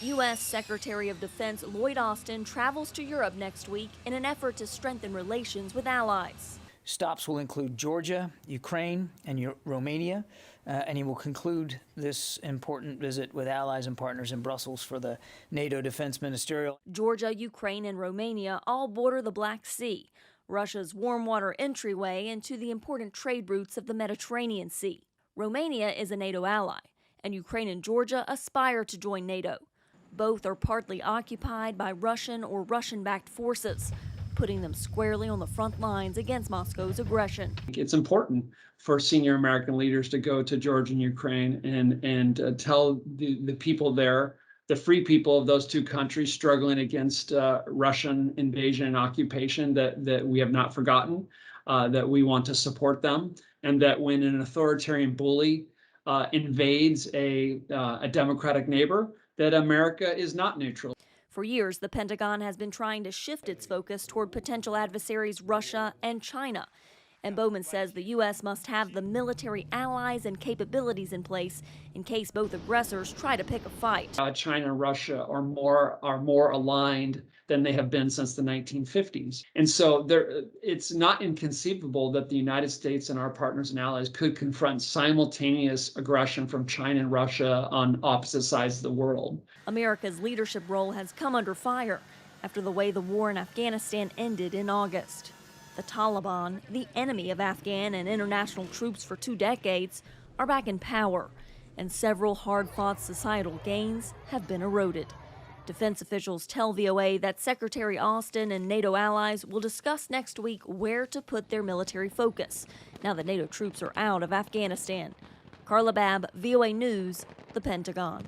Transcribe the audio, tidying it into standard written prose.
U.S. Secretary of Defense Lloyd Austin travels to Europe next week in an effort to strengthen relations with allies. Stops will include Georgia, Ukraine, and Romania, and he will conclude this important visit with allies and partners in Brussels for the NATO Defense Ministerial. Georgia, Ukraine, and Romania all border the Black Sea, Russia's warm water entryway into the important trade routes of the Mediterranean Sea. Romania is a NATO ally, and Ukraine and Georgia aspire to join NATO. Both are partly occupied by Russian or Russian-backed forces, putting them squarely on the front lines against Moscow's aggression. It's important for senior American leaders to go to Georgia and Ukraine and tell the people there, the free people of those two countries struggling against Russian invasion and occupation, that we have not forgotten, that we want to support them, and that when an authoritarian bully invades a democratic neighbor, that America is not neutral. For years, the Pentagon has been trying to shift its focus toward potential adversaries Russia and China. And Bowman says the U.S. must have the military allies and capabilities in place in case both aggressors try to pick a fight. China and Russia are more aligned than they have been since the 1950s. And so it's not inconceivable that the United States and our partners and allies could confront simultaneous aggression from China and Russia on opposite sides of the world. America's leadership role has come under fire after the way the war in Afghanistan ended in August. The Taliban, the enemy of Afghan and international troops for 2 decades, are back in power, and several hard-fought societal gains have been eroded. Defense officials tell VOA that Secretary Austin and NATO allies will discuss next week where to put their military focus now that NATO troops are out of Afghanistan. Carla Babb, VOA News, the Pentagon.